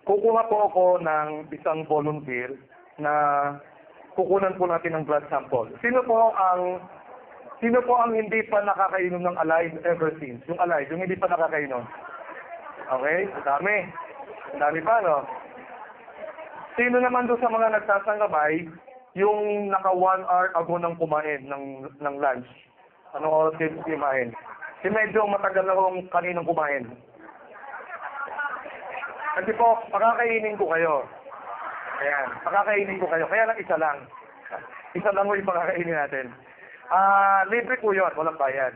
kukuha po ako ng isang volunteer na kukunan po natin ng blood sample. Sino po ang hindi pa nakakainom ng Alive ever since? Yung Alive, yung hindi pa nakakainom. Okay? Dami. Dami pa, no? Sino naman doon sa mga nagsasangabay, yung naka 1 hour ago nang kumain ng lunch? Anong oras kayo kumain? Si medyo matagal na kong kaninang kumain. Kasi po, pakakainin ko kayo. Ayan, pakakainin ko kayo. Kaya lang isa lang. Isa lang mo yung pakakainin natin. Libre po yun, walang bayad.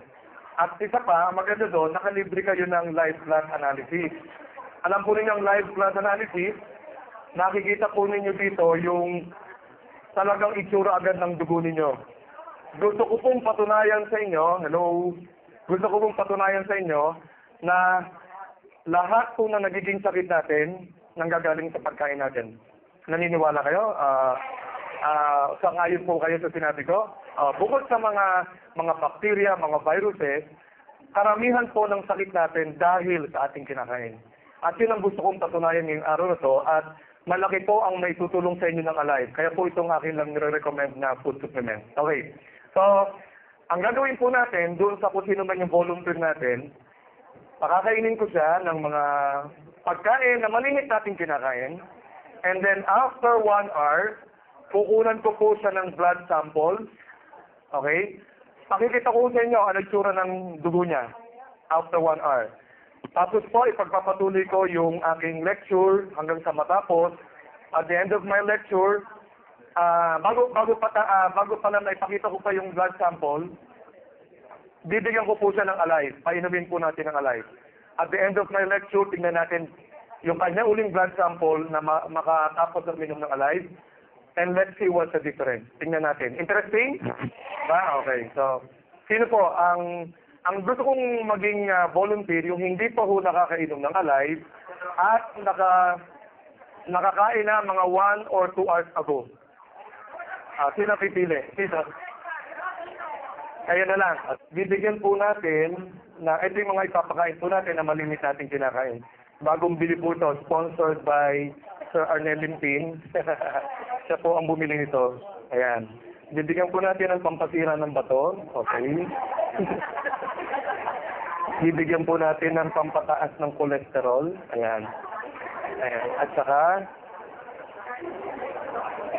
At isa pa, maganda doon, nakalibre kayo ng live blood analysis. Alam po ninyo ang live blood analysis, nakikita po ninyo dito yung talagang itsura agad ng dugo ninyo. Gusto ko pong patunayan sa inyo, gusto ko pong patunayan sa inyo na lahat po na nagiging sakit natin nanggagaling sa pagkain natin. Naniniwala kayo? Sangayon po kayo sa sinabi ko? Bukod sa mga bacteria, mga viruses, karamihan po ng sakit natin dahil sa ating kinakain. At yun ang gusto kong patunayan ngayong araw na to at malaki po ang may tutulong sa inyo ng Alive. Kaya po itong akin lang nire-recommend na food supplement. Okay. So, ang gagawin po natin, doon sa kung sino man yung volunteer natin, pakakainin ko siya ng mga pagkain na malimit natin kinakain. And then after 1 hour, kukunan ko po siya ng blood sample. Okay? Pakikita ko sa inyo ano itsura ng dugo niya after 1 hour. Tapos po, ipagpapatuloy ko yung aking lecture hanggang sa matapos. At the end of my lecture, bago pala na ipakita ko pa yung blood sample, bibigyan ko po siya ng Alive. Painumin po natin ng Alive. At the end of my lecture, tingnan natin yung kanya uling blood sample na makatapos ng minom ng Alive. And let's see what's the difference. Tingnan natin. Interesting? Okay. So, sino po ang gusto kong maging volunteer, yung hindi pa ho nakakainom ng Alive at nakakain na mga 1 or 2 hours ago. Sino pipili? Sino? Kaya na lang. At bibigyan po natin na ito yung mga ipapakain po natin na malimit natin kinakain. Bagong bili po ito, sponsored by Sir Arnel Limpin. Siya po ang bumili nito. Ayan. Bibigyan po natin ng pampasira ng bato. Okay. Bibigyan po natin ng pampataas ng kolesterol. Ayan. Ayan. At saka,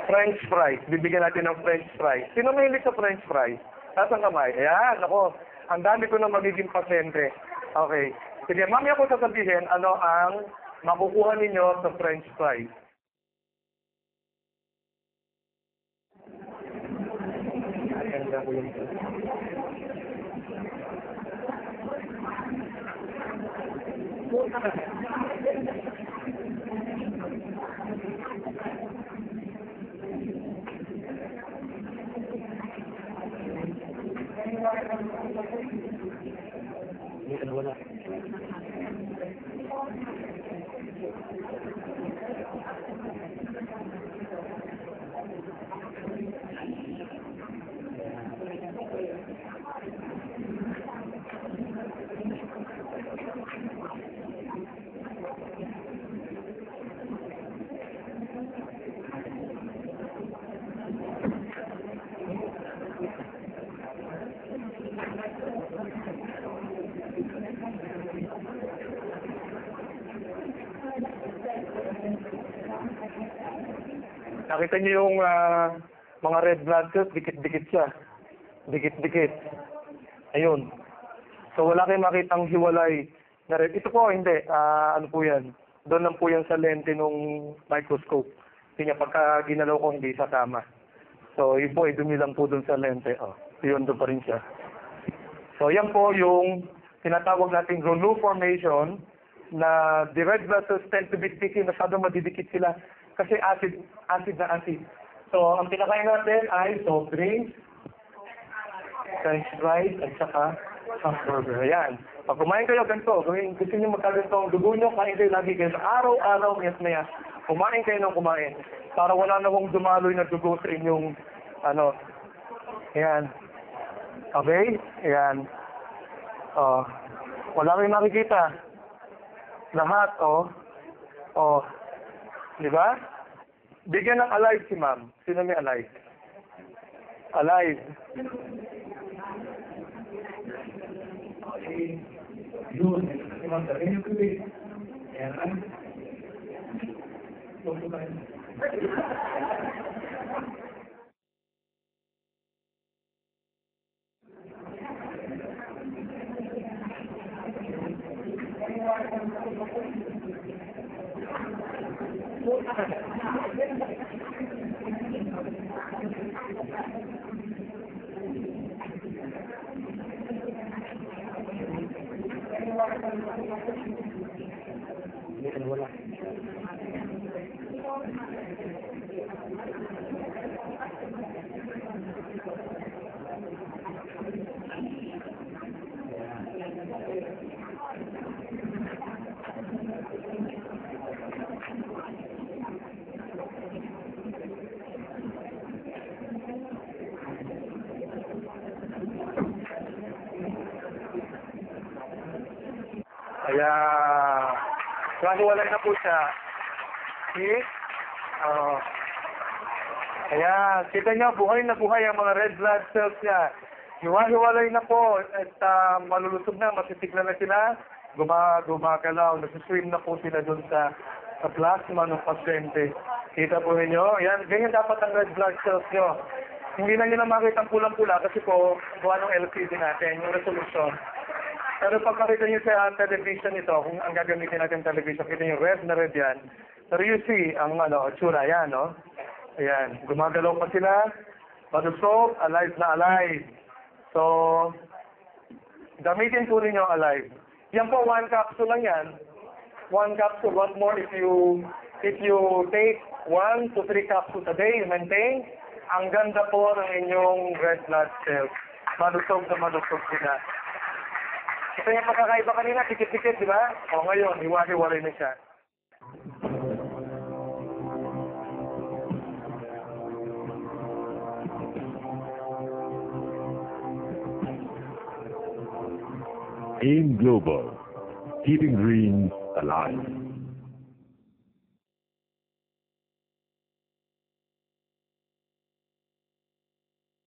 French fries. Bibigyan natin ng French fries. Sino mahilig sa French fries? Taas ang kamay. Ayan. Ako, ang dami ko na magiging pasyente. Okay. Sige, mamaya ko sasabihin ano ang makukuha ninyo sa French fries. Ayan po yung wala. Nakita niyo yung mga red blood cells, dikit-dikit siya. Dikit-dikit. Ayun. So wala kayong makitang hiwalay na red. Ito po, hindi. Ano po yan? Doon lang po yan sa lente nung microscope. Hindi niya pagka ginalaw ko, hindi siya tama. So yun po, dumi lang po doon sa lente. Yun, doon pa rin siya. So yan po yung tinatawag nating Rouleau formation na the red blood cells tend to be sticky, masyadong madidikit sila. Kasi acid na acid. So, ang pinakain natin ay soft drinks, French fries, at saka hamburger. Ayan. Pag kumain kayo ganito, gusto nyo magkaganto ang dugo nyo, kain kayo lagi kayo. Araw-araw, maya. Kumain kayo ng kumain. Para wala na kong dumaloy na dugo sa inyong, ayan. Okay? Ayan. Wala kayong nakikita. Lahat, Di ba? Bigyan ng alive si ma'am. Sino may alive? Alive. Yun. Diba? Sabihin yung tubig. Ayan. Wala. Kaya, nahiwalay na po siya. See? Kaya, kita niyo, buhay na buhay ang mga red blood cells niya. Hiwa-hiwalay na po at malulusog na, masisigla na sila, gumagalaw, nasuswim na po sila doon sa plasma ng pasyente. Kita po ninyo, yan, ganyan dapat ang red blood cells nyo. Hindi na nyo na makita ang pulang-pula kasi po, gawa ng LCD natin, yung resolution. Pero pag makita nyo sa television ito, kung ang gagamitin natin television, kita nyo red na red yan. Pero you see, ang tsura yan, no? Ayan, gumagalaw pa sila, malusog, alive na alive. So, gamitin po ninyo alive. Yan po, 1 capsule lang yan. 1 capsule. What more if you take 1 to 3 capsules a day, maintain, ang ganda po ng inyong red blood cells. Malusog na malusog sila. Ito yung pagkakaiba kanina, tikit-tikit, di ba? O ngayon, hiwa-hiwalay na siya. AIM Global, keeping dreams alive.